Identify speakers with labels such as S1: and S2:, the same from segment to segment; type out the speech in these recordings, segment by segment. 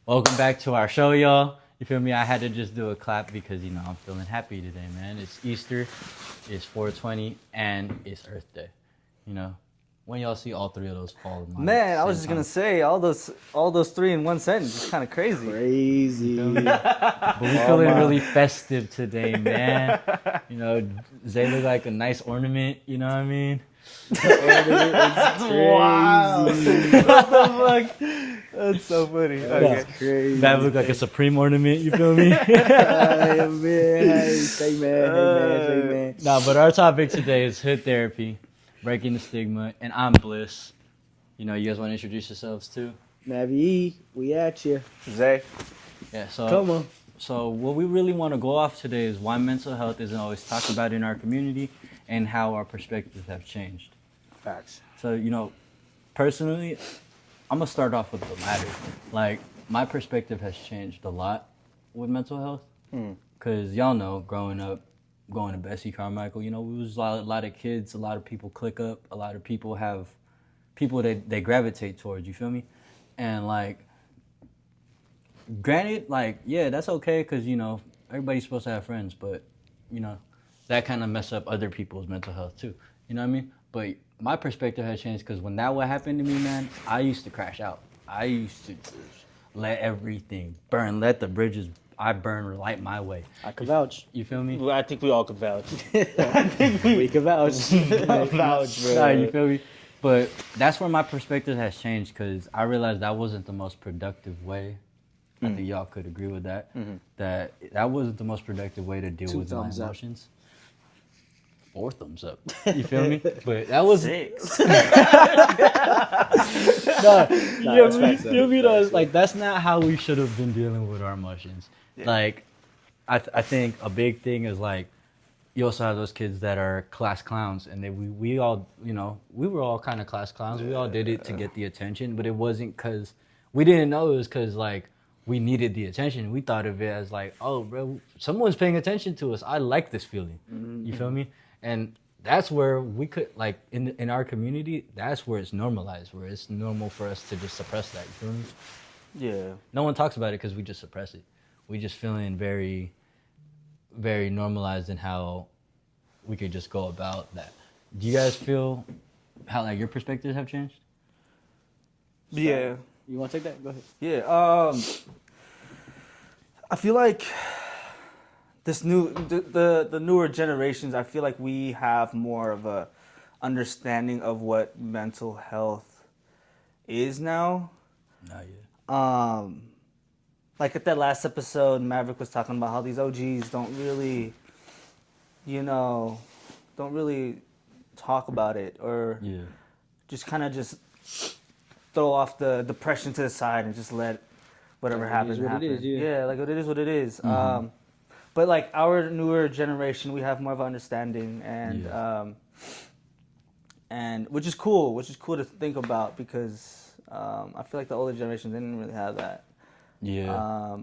S1: Welcome back to our show, y'all. You feel me? I had to just do a clap because, I'm feeling happy today, man. It's Easter, it's 420, and it's Earth Day. When y'all see all three of those fall in line.
S2: Man, I was just going to say, all those three in one sentence is kind of crazy.
S1: Crazy. But we feeling really festive today, man. Zay look like a nice ornament, you know what I mean?
S2: That's wild. What the fuck? That's so funny.
S1: That's crazy. That look like a Supreme ornament, you feel me?
S2: Say man.
S1: Nah, but our topic today is hood therapy, breaking the stigma, and I'm Bliss. You guys want to introduce yourselves too?
S3: Mavy-E, we at you.
S2: Zay.
S1: Yeah, so
S3: Come on.
S1: So what we really want to go off today is why mental health isn't always talked about in our community and how our perspectives have changed.
S3: Facts.
S1: So, personally, I'm going to start off with the latter. Like, my perspective has changed a lot with mental health. Because y'all know, growing up, going to Bessie Carmichael, we was a lot of kids, a lot of people click up, a lot of people have people that they gravitate towards, you feel me? And, granted, yeah, that's okay because, everybody's supposed to have friends, but, that kind of mess up other people's mental health too. You know what I mean? But my perspective has changed because when that would happen to me, man, I used to crash out. I used to just let everything burn, let the bridges I burn light my way.
S3: I could vouch.
S1: You feel me?
S2: Well, I think we all could vouch.
S3: We could vouch.
S2: Vouch, bro.
S1: Nah, you feel me? But that's where my perspective has changed because I realized that wasn't the most productive way. I think y'all could agree with that. That wasn't the most productive way to deal with my emotions. 4 thumbs up. You feel me? But that was
S2: 6.
S1: That's not how we should have been dealing with our emotions. Yeah. I think a big thing is you also have those kids that are class clowns, and we all we were all kind of class clowns. We all did it to get the attention, but it wasn't because we didn't know it was because we needed the attention. We thought of it as oh, bro, someone's paying attention to us. I like this feeling. You feel me? And that's where we could, in our community, that's where it's normalized, where it's normal for us to just suppress that. You feel me?
S2: Yeah.
S1: No one talks about it because we just suppress it. We just feeling very, very normalized in how we could just go about that. Do you guys feel how, your perspectives have changed?
S2: Yeah.
S3: You want to take that? Go ahead.
S2: Yeah. I feel like the newer generations, I feel like we have more of a understanding of what mental health is now.
S1: Not yet.
S2: At that last episode, Maverick was talking about how these OGs don't really talk about it or just kind of just throw off the depression to the side and just let whatever happens happen.
S3: It is, yeah.
S2: It is what it is. But our newer generation, we have more of an understanding and which is cool to think about because I feel like the older generation didn't really have that.
S1: Yeah.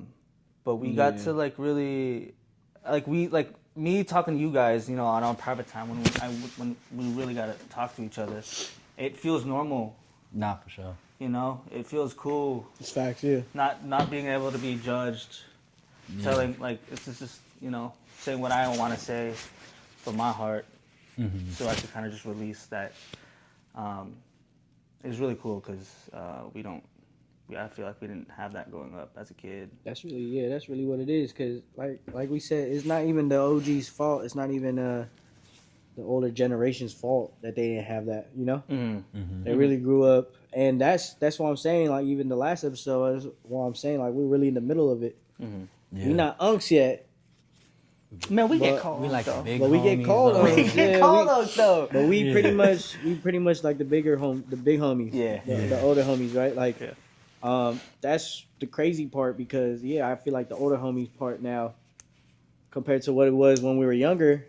S2: But we got to really me talking to you guys, on our private time when we really got to talk to each other. It feels normal.
S1: Nah, for sure.
S2: It feels cool.
S3: It's facts, yeah.
S2: Not being able to be judged. Telling this is just saying what I want to say from my heart, so I could kind of just release that. It's really cool because I feel like we didn't have that growing up as a kid.
S3: That's really what it is. Because like we said, it's not even the OG's fault. It's not even the older generation's fault that they didn't have that. They really grew up, and that's what I'm saying. Even the last episode is what I'm saying. We're really in the middle of it.
S1: Yeah.
S3: We're not unks yet.
S2: Man, we get called.
S1: We big
S3: but we get called on.
S2: We get called though.
S3: But we pretty much like the big homies.
S2: Yeah.
S3: The older homies, right? That's the crazy part because I feel like the older homies part now, compared to what it was when we were younger,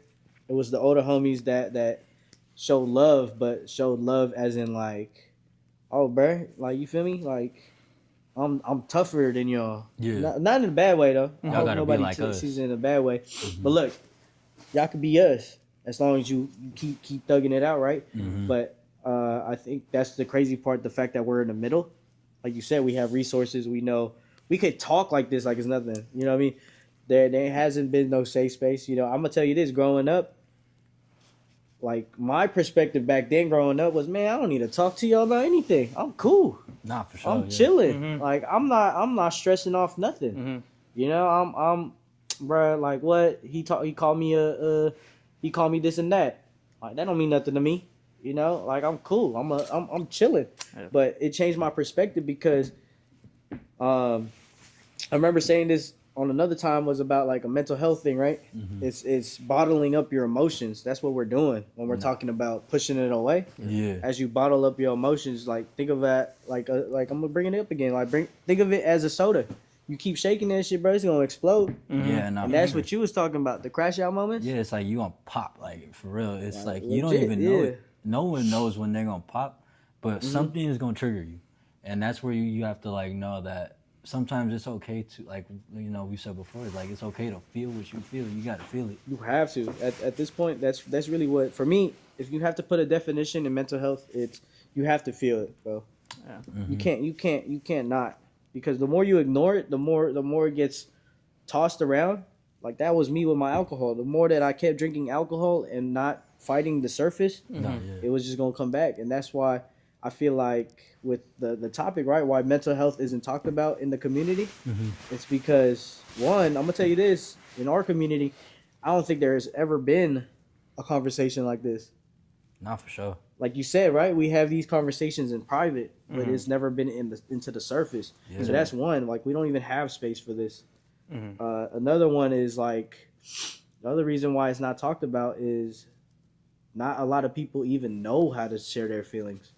S3: it was the older homies that showed love, but showed love as in oh, bruh, you feel me? I'm tougher than y'all.
S1: Yeah.
S3: Not in a bad way though. I
S1: Y'all
S3: hope
S1: gotta
S3: nobody
S1: be like us.
S3: sees it in a bad way. But look, y'all could be us as long as you keep thugging it out, right? But I think that's the crazy part, the fact that we're in the middle. Like you said, we have resources. We know we could talk like this like it's nothing. You know what I mean? There hasn't been no safe space. You know, I'm gonna tell you this. Growing up, like my perspective back then, growing up was, man, I don't need to talk to y'all about anything. I'm cool.
S1: Nah, for sure.
S3: I'm chilling.
S2: Mm-hmm.
S3: Like I'm not stressing off nothing.
S2: Mm-hmm.
S3: You know, I'm, bruh, like what he called me he called me this and that. Like that don't mean nothing to me. You know, like I'm cool. I'm chilling.
S2: Yeah.
S3: But it changed my perspective because, I remember saying this on another time was about like a mental health thing, right?
S1: Mm-hmm.
S3: It's bottling up your emotions. That's what we're doing when we're talking about pushing it away.
S1: Yeah.
S3: As you bottle up your emotions, like think of that like I'm gonna bring it up again. Like think of it as a soda. You keep shaking that shit, bro, it's gonna explode.
S2: Mm-hmm.
S1: Yeah, nah,
S3: And that's what you was talking about, the crash out moments.
S1: Yeah, it's like you gonna pop, like for real. It's like you
S3: legit,
S1: don't even know
S3: yeah.
S1: it. No one knows when they're gonna pop, but something is gonna trigger you, and that's where you have to like know that sometimes it's okay to like we said before, like it's okay to feel what you feel. You gotta feel it.
S3: You have to. At this point, that's really what for me. If you have to put a definition in mental health, it's you have to feel it, bro.
S2: Yeah.
S3: You can't not, because the more you ignore it, the more it gets tossed around. Like that was me with my alcohol. The more that I kept drinking alcohol and not fighting the surface, it was just gonna come back. And that's why I feel like with the topic, right? Why mental health isn't talked about in the community? It's because one, I'm gonna tell you this: in our community, I don't think there has ever been a conversation like this.
S1: Not for sure.
S3: Like you said, right? We have these conversations in private, but it's never been into the surface.
S1: Yeah.
S3: So that's one. Like we don't even have space for this. Another one is like the other reason why it's not talked about is not a lot of people even know how to share their feelings.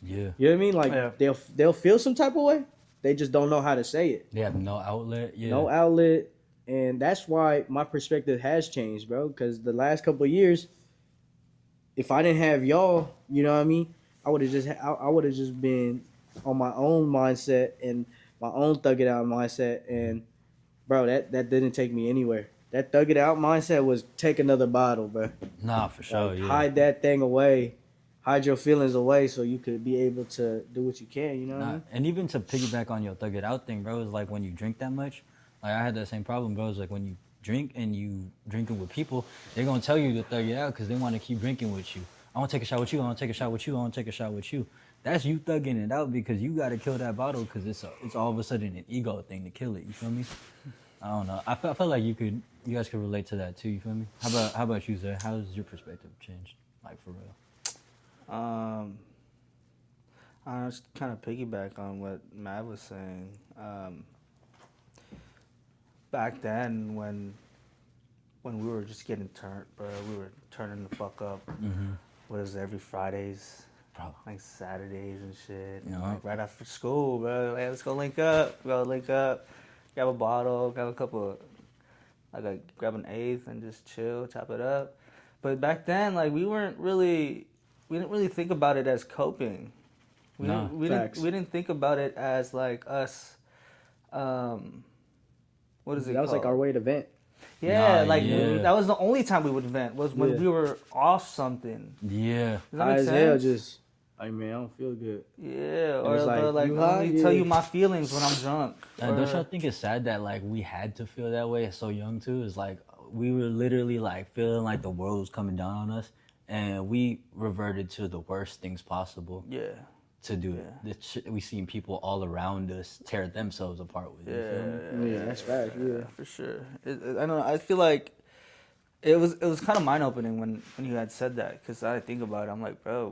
S1: Yeah.
S3: You know what I mean? Like they'll feel some type of way. They just don't know how to say it.
S1: They have no outlet. Yeah.
S3: No outlet, and that's why my perspective has changed, bro. Because the last couple of years, if I didn't have y'all, you know what I mean, I would have just been on my own mindset and my own thug it out mindset, and bro, that didn't take me anywhere. That thug it out mindset was take another bottle, bro.
S1: Nah, for sure.
S3: Like,
S1: Yeah.
S3: hide that thing away, hide your feelings away, so you could be able to do what you can. You know what I mean?
S1: And even to piggyback on your thug it out thing, bro, is like when you drink that much. Like I had that same problem, bro. It's like when you drink and you drinking with people, they're gonna tell you to thug it out because they want to keep drinking with you. I want to take a shot with you. I want to take a shot with you. I want to take a shot with you. That's you thugging it out because you got to kill that bottle because it's all of a sudden an ego thing to kill it. You feel me? I don't know. I felt like you guys could relate to that too. You feel me? How about you, Zay? How has your perspective changed? Like for real?
S2: I just kind of piggyback on what Matt was saying. Back then, when we were just getting turned, bro, we were turning the fuck up. What is it, every Fridays,
S1: Bro.
S2: like Saturdays and shit.
S1: Yeah.
S2: Like right after school, bro. Hey, let's go link up. Grab a bottle, grab a couple, grab an eighth and just chill, chop it up. But back then, like we didn't really think about it as coping. We didn't think about it as like us. What is it?
S3: That was like our way to vent.
S2: Yeah,
S1: Nah,
S2: that was the only time we would vent was when we were off something.
S1: Yeah.
S2: Does that make sense?
S3: Hell, just I mean, I don't feel good.
S2: Yeah,
S3: And
S2: or
S3: it's like,
S2: let
S3: you
S2: me
S3: high?
S2: tell
S3: Yeah.
S2: you my feelings when I'm drunk.
S1: Don't y'all think it's sad that like we had to feel that way so young too? It's like we were literally like feeling like the world was coming down on us, and we reverted to the worst things possible.
S2: Yeah.
S1: To do it. We seen people all around us tear themselves apart with it. You feel me?
S3: Yeah, that's fact. Yeah.
S2: For sure. I don't know. I feel like it was kind of mind opening when you had said that, because I think about it. I'm like, bro,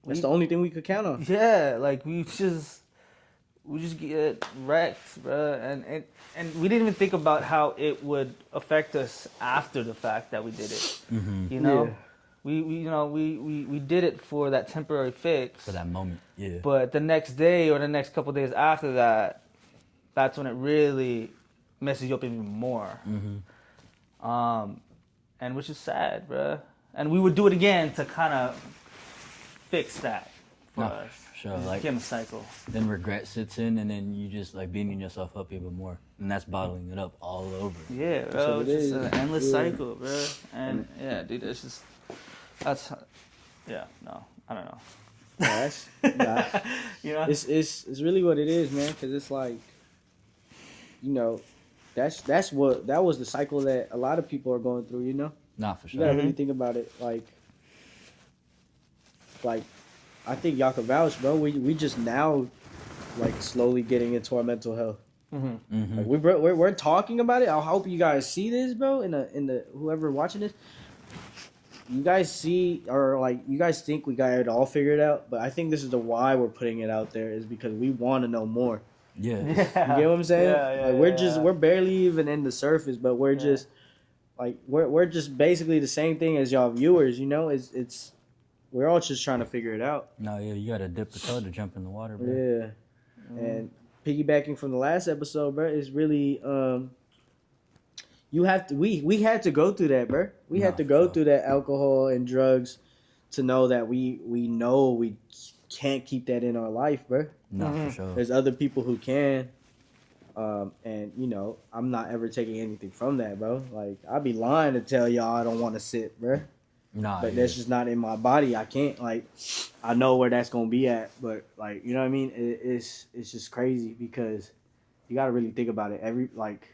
S3: That's the only thing we could count on.
S2: yeah, like we just get wrecked, bro, and we didn't even think about how it would affect us after the fact that we did it. You know.
S3: Yeah.
S2: We did it for that temporary fix.
S1: For that moment, yeah.
S2: But the next day or the next couple of days after that, that's when it really messes you up even more. And which is sad, bruh. And we would do it again to kind of fix that for us.
S1: Sure,
S2: It
S1: like
S2: became a cycle.
S1: then regret sits in, and then you just like beating yourself up even more, and that's bottling it up all over.
S2: Yeah,
S3: what
S2: bro.
S3: it
S2: It's just
S3: is.
S2: an endless
S3: Yeah.
S2: cycle, bro. And yeah, dude, it's just I don't know.
S3: That's nah,
S2: You know?
S3: it's really what it is, man. Because it's like, you know, that was the cycle that a lot of people are going through. You know,
S1: Nah, for
S3: you gotta
S1: sure.
S3: really think about it. Like I think y'all can vouch, bro. We just now like slowly getting into our mental health.
S1: Mm-hmm.
S3: Like we're talking about it. I hope you guys see this, bro. In the whoever watching this, you guys see or like you guys think we got it all figured out. But I think this is the why we're putting it out there is because we want to know more.
S1: Yeah.
S3: You get what I'm saying?
S2: Yeah,
S3: Like we're barely even in the surface, but we're just like we're just basically the same thing as y'all viewers. You know, it's we're all just trying to figure it out.
S1: No, yeah, you gotta dip the toe to jump in the water, bro.
S3: Yeah. And piggybacking from the last episode, bro, is really you have to we had to go through that, bro. We had to go through that alcohol and drugs to know that we know we can't keep that in our life, bro.
S1: No, for sure.
S3: There's other people who can. And you know, I'm not ever taking anything from that, bro. Like I'd be lying to tell y'all I don't want to sit, bro.
S1: Nah,
S3: But that's just not in my body. I can't like I know where that's gonna be at, but like you know what I mean. It's just crazy because you got to really think about it. Every like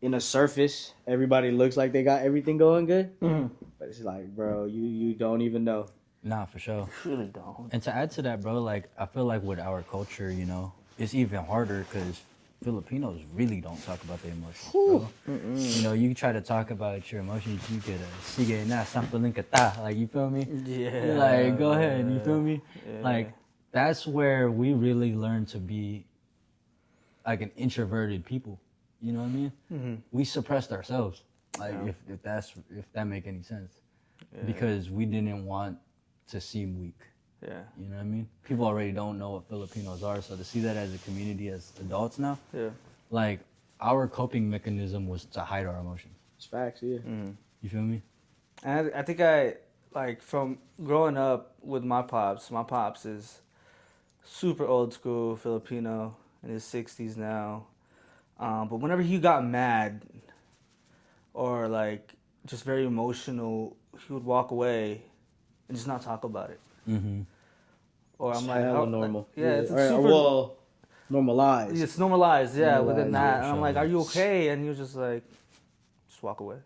S3: in a surface, everybody looks like they got everything going good, but it's like, bro, you don't even know.
S1: Nah, for sure.
S2: Really don't.
S1: And to add to that, bro, like I feel like with our culture, you know, it's even harder because Filipinos really don't talk about their emotions, bro. You know, you try to talk about your emotions, you get a sige na sampling kata, like you feel me?
S2: Yeah.
S1: Like go ahead, you feel me? Like that's where we really learn to be like an introverted people. You know what I mean? We suppressed ourselves, like if that make any sense, because we didn't want to seem weak.
S2: Yeah.
S1: You know what I mean? People already don't know what Filipinos are, so to see that as a community, as adults now, like our coping mechanism was to hide our emotions.
S3: It's facts, yeah.
S1: You feel me?
S2: And I think I like from growing up with my pops. My pops is super old school Filipino in his 60s now. But whenever he got mad or like just very emotional, he would walk away and just not talk about it.
S1: Mm-hmm.
S2: Or I'm like,
S3: hella
S2: how,
S3: normal.
S2: Like, yeah, it's
S3: or,
S2: super.
S3: Well, normalized.
S2: It's normalized, yeah,
S3: Normalized,
S2: within that.
S1: yeah,
S2: And I'm like,
S1: sure.
S2: are you okay? And he was just like, just walk away.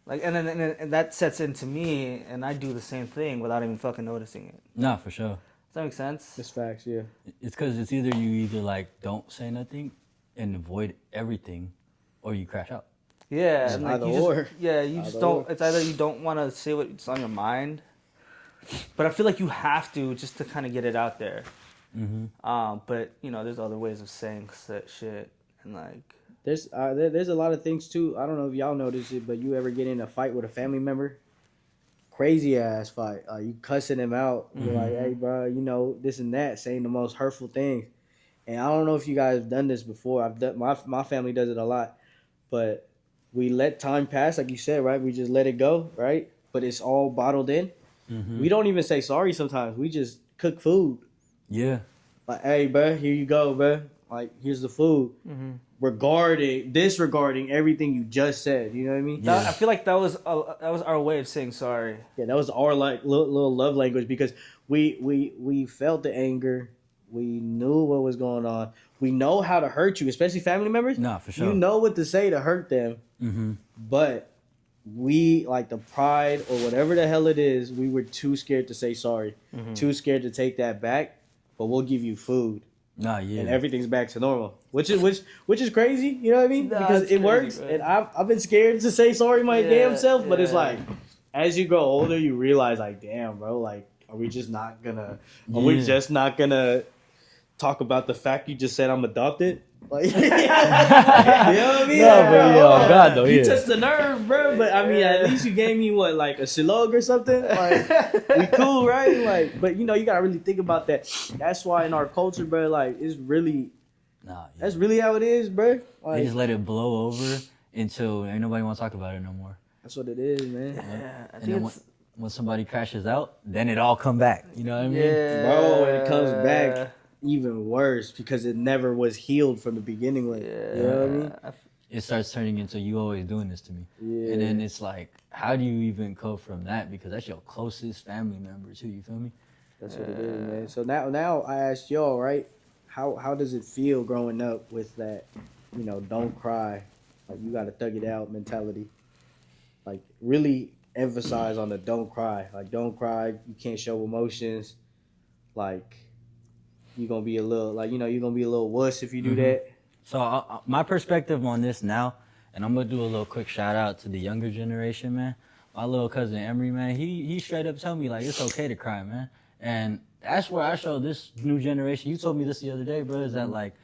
S2: Like, and then and that sets into me, and I do the same thing without even fucking noticing it.
S1: Nah, for sure.
S2: Does that make sense?
S3: It's facts, yeah.
S1: It's because it's either you either like don't say nothing and avoid everything, or you crash out.
S2: Yeah, and like
S3: either
S2: you just,
S3: or.
S2: yeah, you just
S3: Either
S2: don't.
S3: or.
S2: It's either you don't want to say what's on your mind, but I feel like you have to just to kind of get it out there. But you know, there's other ways of saying shit, and like
S3: There's a lot of things too. I don't know if y'all notice it, but you ever get in a fight with a family member? Crazy ass fight. You cussing him out. You're like, hey, bro, you know this and that, saying the most hurtful things. And I don't know if you guys have done this before. I've done my family does it a lot, but we let time pass, like you said, right? We just let it go, right? But it's all bottled in. We don't even say sorry sometimes. We just cook food.
S1: Yeah.
S3: Like, hey, bro, here you go, bro. Like, here's the food. Disregarding everything you just said. You know what I mean?
S2: I feel like that was our way of saying sorry.
S3: Yeah, that was our like little love language because we felt the anger. We knew what was going on. We know how to hurt you, especially family members.
S1: Nah, for sure.
S3: You know what to say to hurt them. But we, like the pride or whatever the hell it is, we were too scared to say sorry. Too scared to take that back. But we'll give you food.
S1: Nah, yeah.
S3: And everything's back to normal, which is crazy. You know what I mean?
S2: Nah,
S3: Because
S2: it's
S3: it
S2: crazy,
S3: works,
S2: bro.
S3: and I've been scared to say sorry my damn self. But it's
S2: yeah.
S3: like, as you grow older, you realize like, damn, bro, like, are we just not gonna? Are we just not gonna talk about the fact you just said I'm adopted? Like, you know what I mean?
S1: No, but yeah, oh God, though,
S3: You
S1: yeah.
S3: touched the nerve, bro. But I mean, at least you gave me what, like a shilog or something. Like, we cool, right? Like, but you know, you gotta really think about that. That's why in our culture, bro, like, it's really.
S1: Nah, yeah.
S3: That's really how it is, bro. Like,
S1: They just let it blow over until ain't nobody want to talk about it no more.
S3: that's what it is, man.
S2: Yeah, I
S1: And
S2: think
S1: then
S2: it's
S1: when somebody crashes out, then it all come back. You know what I mean?
S3: Bro, when it comes back, even worse because it never was healed from the beginning with. You know what I mean?
S1: it starts turning into you always doing this to me.
S3: Yeah.
S1: And then it's like, how do you even cope from that? Because that's your closest family member too. You feel me?
S3: That's what it is, man. So now I asked y'all, right? How does it feel growing up with that, don't cry, like you got to thug it out mentality, like really emphasize on the don't cry, like don't cry, you can't show emotions, like you're gonna be a little, like you're gonna be a little wuss if you do that.
S1: So my perspective on this now, and I'm gonna do a little quick shout out to the younger generation, man. My little cousin Emery, man, he straight up told me like it's okay to cry, man. And that's where I show this new generation. You told me this the other day, bro. Is that like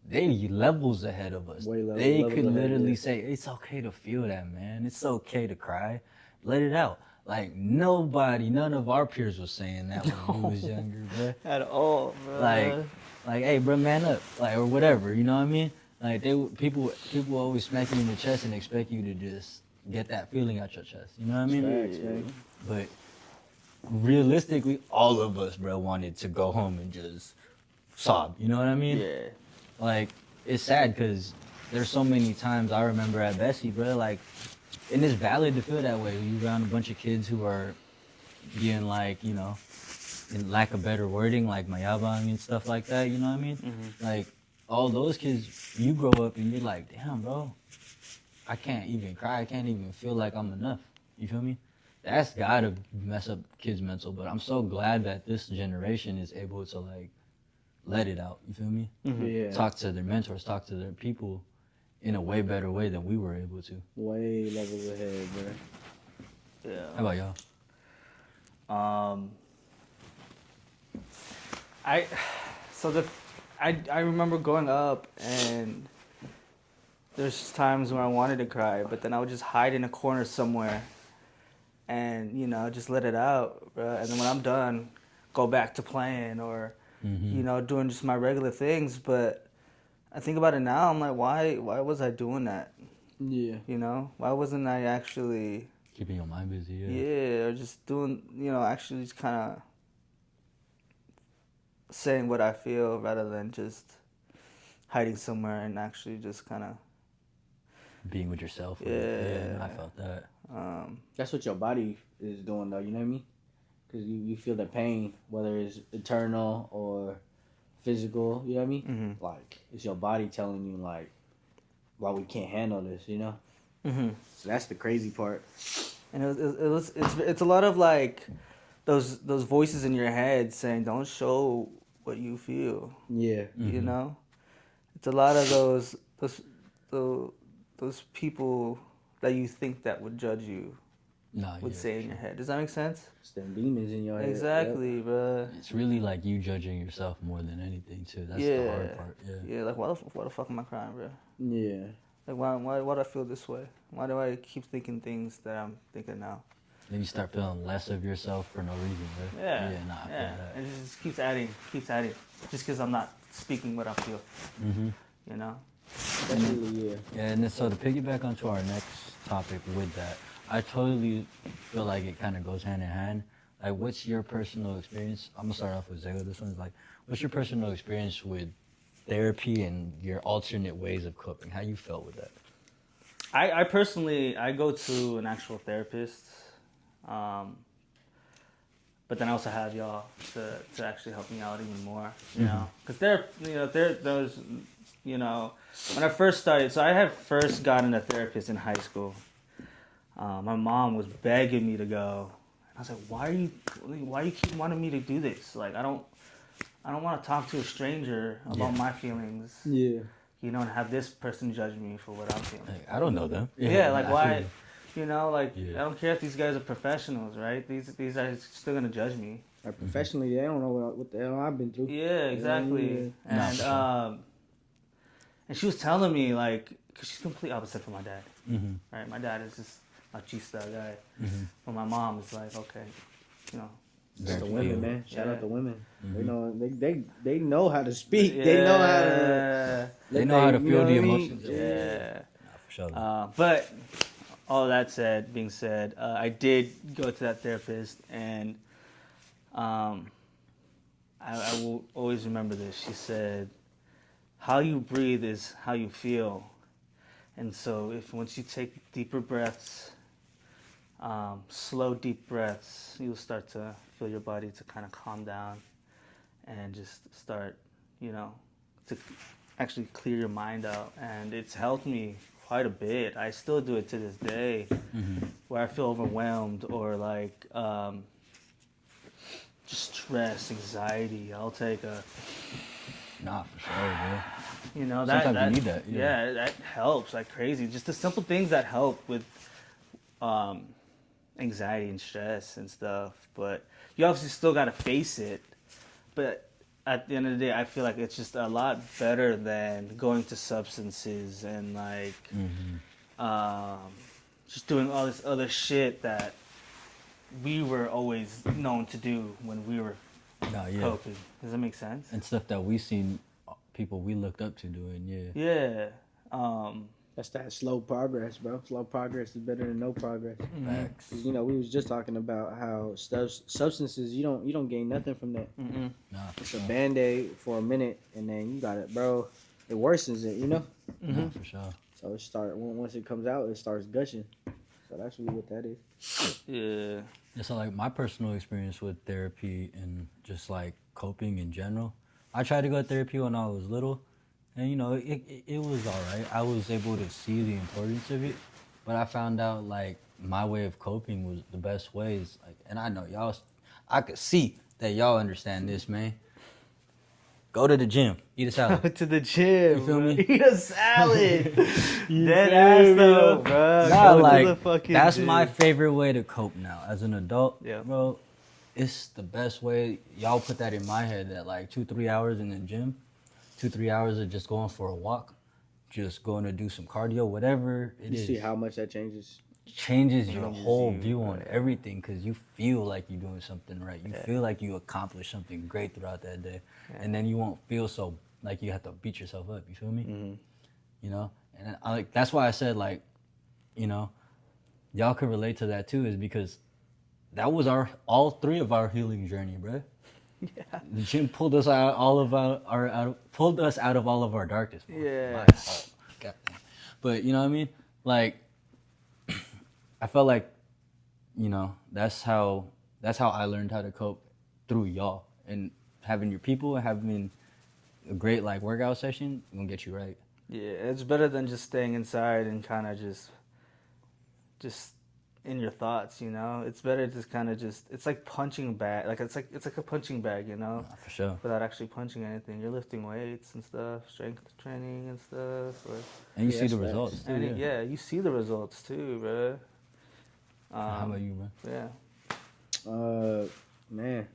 S1: they levels ahead of us. They could literally say it's okay to feel that, man. It's okay to cry. Let it out. Like none of our peers was saying that when we was younger, bro.
S2: At all, bro.
S1: Like, hey, bro, man up, like, or whatever. You know what I mean? Like, people always smack you in the chest and expect you to just get that feeling out your chest. You know what I mean?
S3: Facts, man.
S1: But realistically, all of us, bro, wanted to go home and just sob. You know what I mean?
S2: Yeah.
S1: Like, it's sad because there's so many times I remember at Bessie, bro, like, and it's valid to feel that way. You around a bunch of kids who are being like, in lack of better wording, like mayabang and stuff like that, you know what I mean? Like, all those kids, you grow up and you're like, damn, bro, I can't even cry. I can't even feel like I'm enough. You feel me? That's gotta mess up kids' mental, but I'm so glad that this generation is able to, like, let it out. You feel me?
S3: Yeah.
S1: Talk to their mentors, talk to their people in a way better way than we were able to.
S3: Way levels ahead, bro.
S2: Yeah.
S1: How about y'all?
S2: I remember growing up and there's times when I wanted to cry, but then I would just hide in a corner somewhere and, just let it out, bro. And then when I'm done, go back to playing or, doing just my regular things. But I think about it now, I'm like, why was I doing that?
S3: Yeah.
S2: Why wasn't I actually...
S1: Keeping your mind busy, yeah.
S2: Yeah, or just doing, actually just kind of saying what I feel rather than just hiding somewhere and actually just kind of
S1: being with yourself.
S2: Yeah.
S1: I felt that.
S3: That's what your body is doing, though. You know what I mean? Because you feel the pain, whether it's internal or physical. You know what I mean? Like it's your body telling you, like, why we can't handle this. So that's the crazy part.
S2: And it's a lot of like those voices in your head saying, "Don't show what you feel."
S3: Yeah.
S2: It's a lot of those people that you think that would judge you would say in your head. Does that make sense?
S3: It's them demons in your head.
S2: Exactly, bro.
S1: It's really like you judging yourself more than anything too. That's the hard part.
S2: Yeah. Like why the fuck am I crying, bro?
S3: Yeah.
S2: Like why do I feel this way? Why do I keep thinking things that I'm thinking now?
S1: Then you start feeling less of yourself for no reason, right?
S2: Yeah.
S1: I feel that.
S2: And it just keeps adding. Just because I'm not speaking what I feel.
S3: Definitely, yeah.
S1: Yeah, and then, so to piggyback onto our next topic with that, I totally feel like it kind of goes hand in hand. Like, what's your personal experience? I'm gonna start off with Zego. This one's like, what's your personal experience with therapy and your alternate ways of coping? How you felt with that?
S2: I personally, I go to an actual therapist, but then I also have y'all to actually help me out even more, because those, when I first started, so I had first gotten a therapist in high school. My mom was begging me to go. I was like, why you keep wanting me to do this? Like, I don't want to talk to a stranger about my feelings.
S3: Yeah.
S2: And have this person judge me for what I'm feeling.
S1: Like, I don't know them.
S2: Yeah, like why? I don't care if these guys are professionals, right? These are still gonna judge me.
S3: Professionally, they don't know what the hell I've been through.
S2: Yeah, exactly.
S3: Yeah.
S2: And she was telling me, like, because she's complete opposite from my dad. Right? My dad is just a machista guy. But my mom is like, okay,
S3: It's the women, man. Shout out to women. They
S2: Mm-hmm.
S3: know how to speak.
S2: Yeah.
S3: They know how to
S1: feel the emotions.
S2: Yeah.
S1: For sure.
S2: But all that being said, I did go to that therapist, and I will always remember this. She said, "How you breathe is how you feel." And so if once you take deeper breaths, slow deep breaths, you'll start to feel your body to kind of calm down and just start, you know, to actually clear your mind out. And it's helped me quite a bit. I still do it to this day, where I feel overwhelmed or like just stress, anxiety. I'll take a,
S1: Nah, for sure, bro.
S2: you know,
S1: Sometimes
S2: that
S1: you need that.
S2: yeah, that helps like crazy. Just the simple things that help with anxiety and stress and stuff. But you obviously still got to face it. But at the end of the day, I feel like it's just a lot better than going to substances and like just doing all this other shit that we were always known to do when we were
S1: Nah, yeah.
S2: coping. Does that make sense?
S1: And stuff that we seen people we looked up to doing, yeah.
S2: Yeah.
S3: That's that slow progress, bro. Slow progress is better than no progress.
S1: Facts.
S3: 'Cause, you know, we was just talking about how substances you don't gain nothing from that.
S1: Nah, for
S3: It's
S1: sure.
S3: a Band-Aid for a minute, and then you got it, bro. It worsens it, you know.
S1: Nah, for sure.
S3: So it once it comes out, it starts gushing. So that's really what that is.
S2: Yeah.
S1: Yeah, so like my personal experience with therapy and just like coping in general, I tried to go to therapy when I was little, and you know it was all right. I was able to see the importance of it, but I found out like my way of coping was the best ways. Like, and I know y'all, I could see that y'all understand this, man. Go to the gym, eat a salad.
S2: To the gym.
S1: You feel me?
S2: Eat a salad.
S1: You
S2: Dead
S1: feel
S2: ass
S1: me,
S2: though,
S1: bro?
S2: bro.
S1: Nah,
S2: Go
S1: like
S2: to the fucking
S1: that's
S2: gym.
S1: my favorite way to cope now as an adult.
S2: Yeah.
S1: Bro, it's the best way. Y'all put that in my head that like 2-3 hours in the gym, 2-3 hours of just going for a walk, just going to do some cardio, whatever it
S3: You
S1: is.
S3: see how much that changes.
S1: Changes your
S2: Changes
S1: whole
S2: you,
S1: view
S2: bro.
S1: on everything because you feel like you're doing something right. You feel like you accomplished something great throughout that day, and then you won't feel so like you have to beat yourself up. You feel me? You know, and I like that's why I said like, you know, y'all could relate to that too, is because that was all three of our healing journey, bro.
S2: Yeah.
S1: The gym pulled us out pulled us out of all of our darkness.
S2: Yeah.
S1: My fault. Goddamn. But you know what I mean? Like, I felt like, you know, that's how I learned how to cope through y'all, and having your people and having a great like workout session gonna get you right.
S2: Yeah, it's better than just staying inside and kind of just in your thoughts, you know. It's better to kind of just. It's like punching bag. Like it's like a punching bag, you know.
S1: For sure.
S2: Without actually punching anything, you're lifting weights and stuff, strength training and stuff.
S1: And you
S3: Yeah,
S1: see the
S3: that's
S1: results too.
S2: And
S1: Yeah.
S2: you see the results too, bro.
S1: How about you, bro?
S2: Yeah.
S3: Man,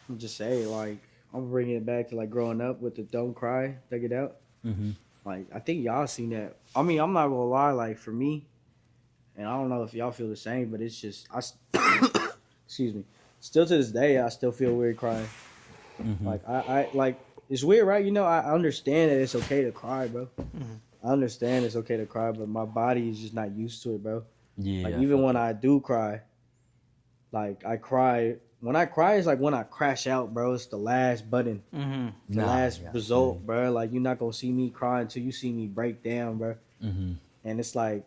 S3: I'll just say like I'm bringing it back to like growing up with the don't cry, take it out.
S1: Mm-hmm.
S3: Like I think y'all seen that. I mean, I'm not gonna lie. Like for me, and I don't know if y'all feel the same, but it's just excuse me. Still to this day, I still feel weird crying.
S1: Mm-hmm.
S3: Like I like it's weird, right? You know, I understand that it's okay to cry, bro. I understand it's okay to cry, but my body is just not used to it, bro.
S1: Yeah.
S3: Like even when I do cry, like I cry. When I cry, it's like when I crash out, bro. It's the last button, the last result, bro. Like you're not gonna see me cry until you see me break down, bro.
S1: Mm-hmm.
S3: And it's like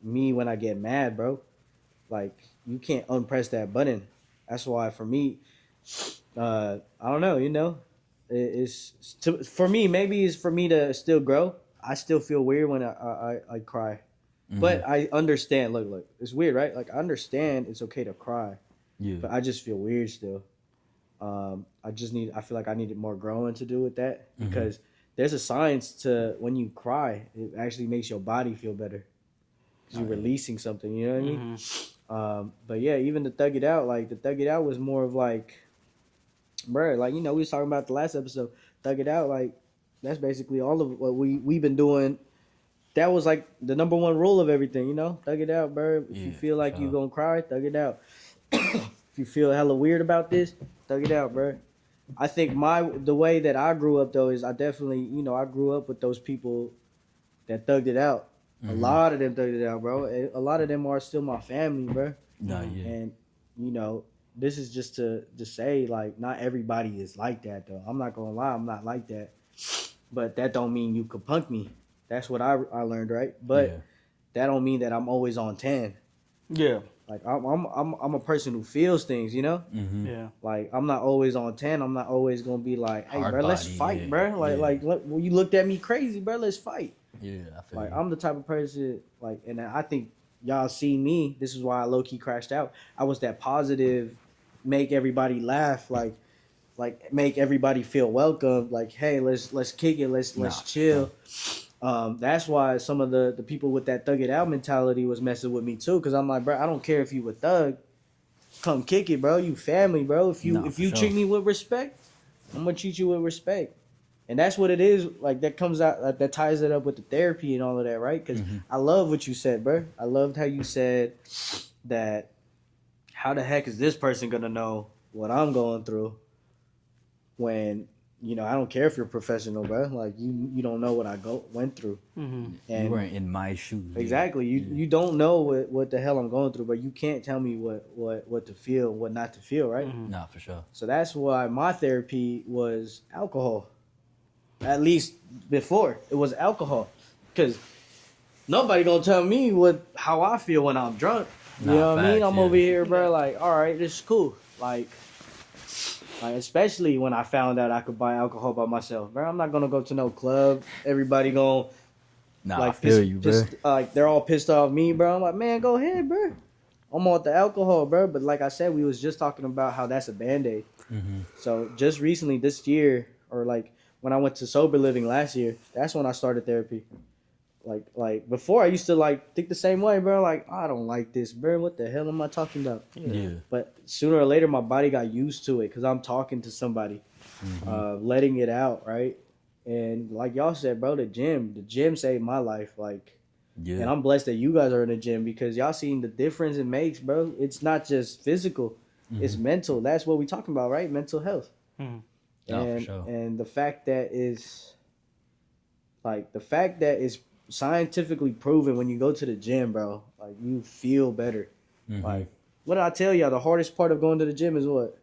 S3: me when I get mad, bro. Like you can't unpress that button. That's why for me, I don't know. You know, for me. Maybe it's for me to still grow. I still feel weird when I cry, but I understand. Look, it's weird, right? Like I understand it's okay to cry, but I just feel weird still. I feel like I needed more growing to do with that because there's a science to when you cry, it actually makes your body feel better because you're releasing something. You know what I mean? But yeah, even the Thug It Out, like the Thug It Out was more of like, bro, like you know we was talking about the last episode, Thug It Out, like that's basically all of what we've been doing. That was like the number one rule of everything, you know. Thug it out, bro. If you feel like you're gonna cry, thug it out. If you feel hella weird about this, thug it out, bro. I think the way that I grew up though is I definitely, you know, I grew up with those people that thugged it out. A lot of them thugged it out, bro. A lot of them are still my family, bro. And you know, this is just to say like not everybody is like that though. I'm not gonna lie, I'm not like that. But that don't mean you could punk me. That's what I learned, right? But
S1: Yeah.
S3: that don't mean that I'm always on 10.
S2: Yeah.
S3: Like I'm a person who feels things, you know?
S1: Mm-hmm.
S2: Yeah.
S3: Like I'm not always on 10. I'm not always going to be like, "Hey,
S1: Hard
S3: bro, let's
S1: body,
S3: fight,
S1: yeah,
S3: bro." Like
S1: yeah.
S3: well, you looked at me crazy, bro. Let's fight.
S1: Yeah, I feel
S3: Like
S1: you.
S3: I'm the type of person like, and I think y'all see me. This is why I low key crashed out. I was that positive, make everybody laugh, like make everybody feel welcome. Like, hey, let's kick it, let's
S1: Nah,
S3: chill. That's why some of the people with that thug it out mentality was messing with me too. Cause I'm like, bro, I don't care if you a thug, come kick it, bro. You family, bro. If
S1: Nah,
S3: you
S1: for sure.
S3: treat me with respect, I'm gonna treat you with respect. And that's what it is. Like that comes out, like, that ties it up with the therapy and all of that, right? Because
S1: Mhm.
S3: I love what you said, bro. I loved how you said that. How the heck is this person gonna know what I'm going through when I don't care if you're professional, bro. Like you don't know what I went through.
S2: Mm-hmm.
S3: And
S1: You weren't in my shoes.
S3: exactly, you don't know what the hell I'm going through, but you can't tell me what to feel, what not to feel, right?
S2: Mm-hmm.
S1: Nah, for sure.
S3: So that's why my therapy was alcohol. At least before it was alcohol, because nobody gonna tell me how I feel when I'm drunk. You
S1: Nah,
S3: know what I mean?
S1: facts,
S3: I'm
S1: yeah.
S3: over here, bro. Like, all right, this is cool. Like especially when I found out I could buy alcohol by myself, bro. I'm not gonna go to no club. Everybody gonna
S1: Nah, I
S3: like
S1: feel you, bro.
S3: like they're all pissed off me, bro. I'm like, man, go ahead, bro. I'm on the alcohol, bro. But like I said, we was just talking about how that's a band-aid.
S1: Mm-hmm.
S3: So just recently this year, or like when I went to sober living last year, that's when I started therapy. Like before I used to like think the same way, bro. Like, I don't like this, bro. What the hell am I talking about?
S1: Yeah.
S3: But sooner or later my body got used to it because I'm talking to somebody, letting it out, right? And like y'all said, bro, the gym saved my life. Like,
S1: Yeah.
S3: and I'm blessed that you guys are in the gym because y'all seen the difference it makes, bro. It's not just physical, it's mental. That's what we talking about, right? Mental health.
S2: Mm-hmm.
S1: Nah, for
S3: And
S1: sure.
S3: and the fact that is scientifically proven when you go to the gym, bro, like you feel better.
S1: Mhm.
S3: Like, what did I tell y'all? The hardest part of going to the gym is what?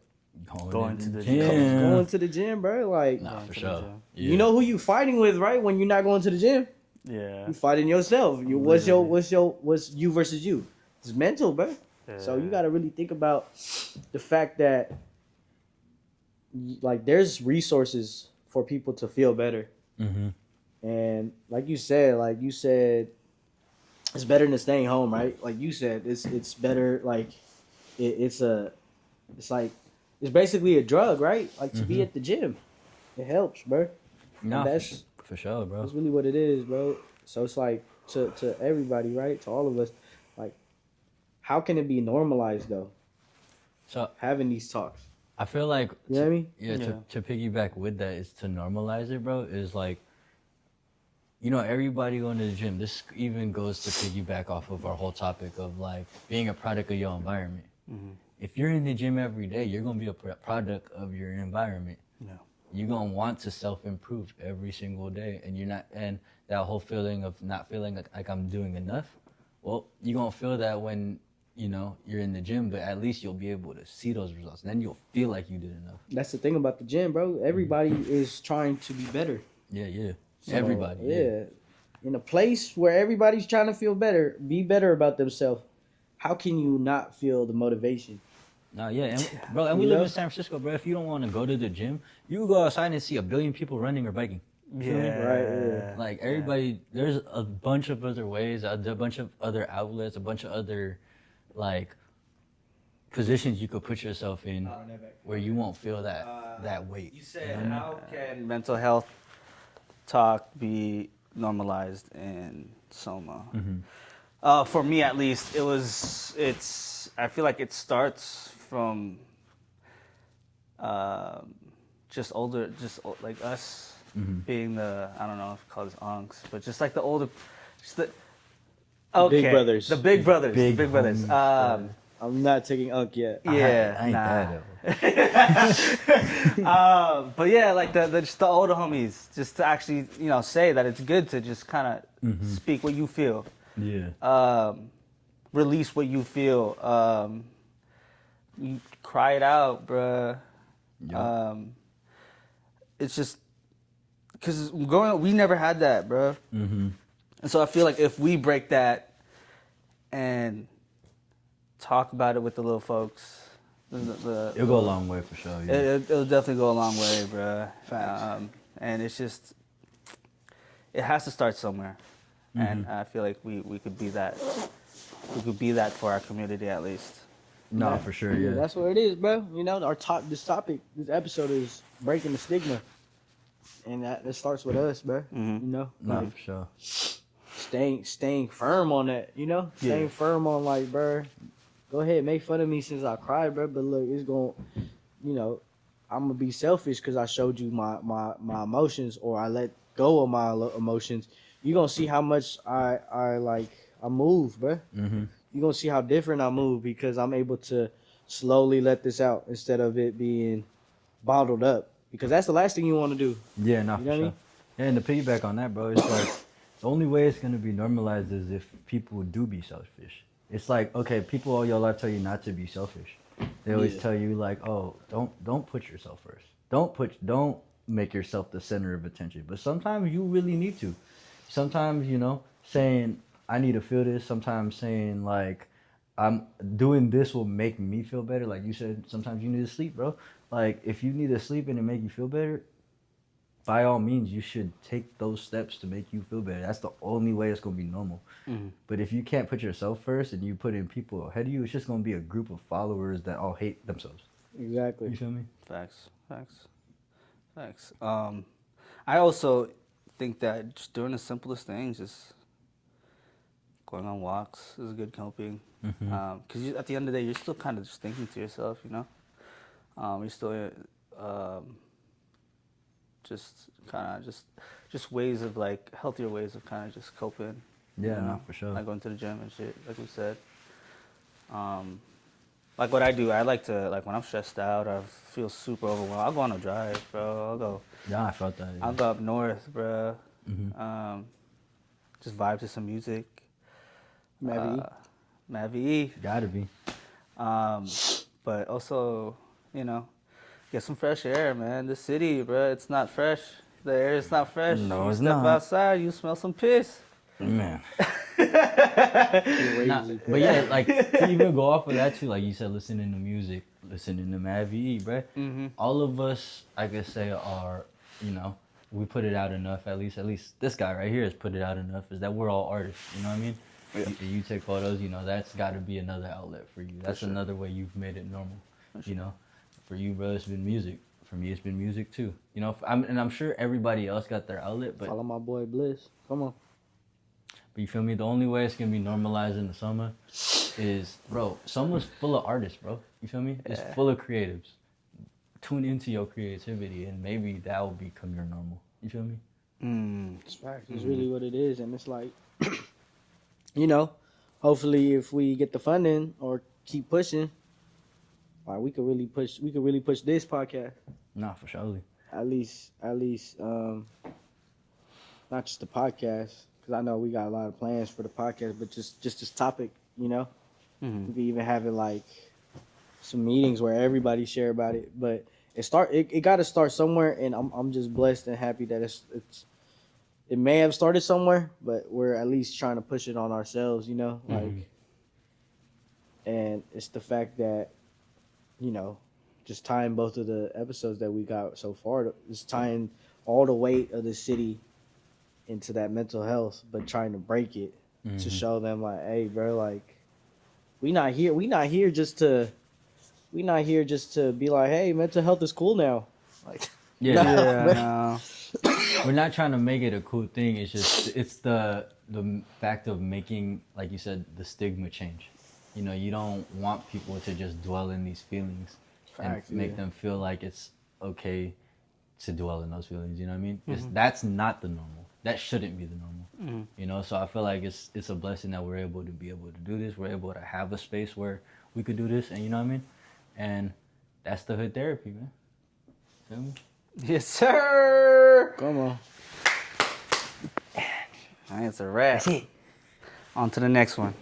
S2: Going to the
S1: gym.
S3: Going to the gym, bro. Like,
S1: Nah,
S2: Going
S1: for
S2: to the
S1: sure.
S2: gym.
S1: Yeah.
S3: you know who you fighting with, right? When you're not going to the gym,
S2: Yeah.
S3: you fighting yourself. What's you versus you? It's mental, bro. So you got to really think about the fact that like there's resources for people to feel better.
S1: Mm-hmm.
S3: And like you said, it's better than staying home, right? Like you said, it's better. Like it's basically a drug, right? Like to be at the gym, it helps, bro.
S1: Nah,
S3: that's
S1: for sure, bro.
S3: that's really what it is, bro. So it's like to everybody, right? To all of us, like how can it be normalized though?
S1: So
S3: Having these talks,
S1: I feel like
S3: you know what I mean?
S1: Yeah,
S2: Yeah.
S1: to piggyback with that is to normalize it, bro. Is like, everybody going to the gym. This even goes to piggyback off of our whole topic of like being a product of your environment.
S2: Mm-hmm.
S1: If you're in the gym every day, you're gonna be a product of your environment.
S2: Yeah.
S1: You're gonna want to self-improve every single day, and you're not. And that whole feeling of not feeling like I'm doing enough. Well, you're gonna feel that when you're in the gym, but at least you'll be able to see those results. And then you'll feel like you did enough.
S3: That's the thing about the gym, bro. Everybody is trying to be better.
S1: Yeah.
S3: So,
S1: Everybody.
S3: Yeah. In a place where everybody's trying to feel better, be better about themselves, how can you not feel the motivation?
S1: Nah, yeah, and, bro, and we
S3: You
S1: live
S3: know?
S1: in San Francisco, bro. If you don't want to go to the gym, you go outside and see a billion people running or biking.
S2: Yeah.
S3: Right, yeah.
S1: Like everybody, there's a bunch of other ways, a bunch of other outlets, a bunch of other like positions you could put yourself in where you won't feel that weight.
S2: You said, how can mental health talk be normalized in Soma? For me, at least, I feel like it starts from just like us being I don't know if you call this unks, but just like the older, just the
S3: Big brothers.
S2: the big brothers,
S1: Big
S2: the big brothers.
S1: homies,
S3: I'm not taking Unk yet.
S2: Yeah,
S1: I ain't
S2: nah.
S1: that.
S2: But yeah, like just the older homies, just to actually say that it's good to just kind of speak what you feel,
S1: Yeah.
S2: release what you feel, you cry it out, bruh.
S1: Yup.
S2: It's just because growing up, we never had that, bro.
S1: Mm-hmm.
S2: And so I feel like if we break that and talk about it with the little folks,
S1: It'll go a long way for sure. Yeah.
S2: it'll definitely go a long way, bro.
S3: Facts.
S2: And it's just, it has to start somewhere. And
S1: Mm-hmm.
S2: I feel like we could be that. We could be that for our community at least.
S1: No,
S3: Yeah.
S1: for sure. Yeah.
S3: That's what it is, bro. You know, this episode is breaking the stigma, and that starts with us, bro.
S2: Mhm.
S3: You know,
S1: No,
S3: like
S1: for sure.
S3: staying firm on that. You know, staying firm on like, bro. Go ahead, make fun of me since I cried, bro. But look, it's going, you know, I'm gonna be selfish because I showed you my emotions, or I let go of my emotions. You gonna see how much I move, bro.
S1: Mm-hmm.
S3: You're gonna see how different I move because I'm able to slowly let this out instead of it being bottled up. Because that's the last thing you want to do.
S1: Yeah, no,
S3: You know
S1: for
S3: what I
S1: sure.
S3: mean?
S1: Yeah, and to piggyback on that, bro, it's like the only way it's gonna be normalized is if people do be selfish. It's like, okay, people all your life tell you not to be selfish. They always
S3: Yeah.
S1: tell you like, oh, don't put yourself first. Don't make yourself the center of attention. But sometimes you really need to. Sometimes, you know, saying I need to feel this, sometimes saying like I'm doing this will make me feel better. Like you said, sometimes you need to sleep, bro. Like if you need to sleep and it make you feel better, by all means, you should take those steps to make you feel better. That's the only way it's gonna be normal.
S2: Mhm.
S1: But if you can't put yourself first and you put in people ahead of you, it's just gonna be a group of followers that all hate themselves.
S3: Exactly.
S1: You feel me?
S2: Facts. I also think that just doing the simplest things, just going on walks is good coping.
S1: Mhm.
S2: Because at the end of the day, you're still kind of just thinking to yourself, you know. You're still just kind of just ways of like healthier ways of kind of just coping.
S1: Yeah,
S2: you
S1: no,
S2: know?
S1: for sure.
S2: Like going to the gym and shit, like we said. Like what I do, I like to, like when I'm stressed out or I feel super overwhelmed, I'll go on a drive, bro.
S1: Yeah, I felt that.
S2: I'll
S1: Yeah.
S2: go up north, bro.
S1: Mhm.
S2: Just vibe to some music.
S3: Mavy-E.
S2: Mavy-E.
S1: Gotta be.
S2: But also, you know, get some fresh air, man. The city, bro, it's not fresh. The air is not fresh.
S1: No,
S2: you
S1: it's
S2: step
S1: not.
S2: outside, you smell some piss.
S1: Man.
S3: Crazy.
S1: Nah, but yeah, like to even go off of that too, like you said, listening to music, listening to Mavy-E, bruh.
S2: Mm-hmm.
S1: All of us, I could say, are, you know, we put it out enough. At least this guy right here has put it out enough. Is that we're all artists? You know what I mean?
S2: Yeah.
S1: You take photos. You know, that's got to be another outlet for you. That's
S2: sure.
S1: another way you've made it normal.
S2: For
S1: You know, for you, bro, it's been music. For me, it's been music too. You know, I'm sure everybody else got their outlet, but
S3: Follow my boy Bliss. Come on.
S1: But you feel me? The only way it's gonna be normalized in the summer is, bro, summer's full of artists, bro. You feel me? It's
S2: Yeah.
S1: full of creatives. Tune into your creativity and maybe that will become your normal. You feel me?
S3: It's facts. It's really what it is, and it's like, you know, hopefully if we get the funding or keep pushing, like we could really push this podcast.
S1: Nah, for sure.
S3: At least, not just the podcast, because I know we got a lot of plans for the podcast, but just this topic, you know,
S2: Mm-hmm.
S3: we could even have it like some meetings where everybody share about it. But it got to start somewhere, and I'm just blessed and happy that it may have started somewhere, but we're at least trying to push it on ourselves, you know, like,
S1: Mhm.
S3: and it's the fact that, you know, just tying both of the episodes that we got so far, just tying all the weight of the city into that mental health, but trying to break it to
S1: Mhm.
S3: show them like, hey, bro, like, we not here just to be like, hey, mental health is cool now. Like,
S1: Yeah.
S3: Nah,
S2: Yeah,
S3: man.
S2: no.
S1: We're not trying to make it a cool thing. It's just it's the fact of making, like you said, the stigma change. You know, you don't want people to just dwell in these feelings
S3: Facts,
S1: and make
S3: yeah.
S1: them feel like it's okay to dwell in those feelings. You know what I mean?
S2: Mm-hmm.
S1: That's not the normal. That shouldn't be the normal.
S2: Mm-hmm.
S1: You know, so I feel like it's a blessing that we're able to do this. We're able to have a space where we could do this, and you know what I mean? And that's the hood therapy, man. Feel me?
S2: Yes, sir.
S3: come on.
S2: That's a wrap.
S1: That's it.
S2: On to the next one.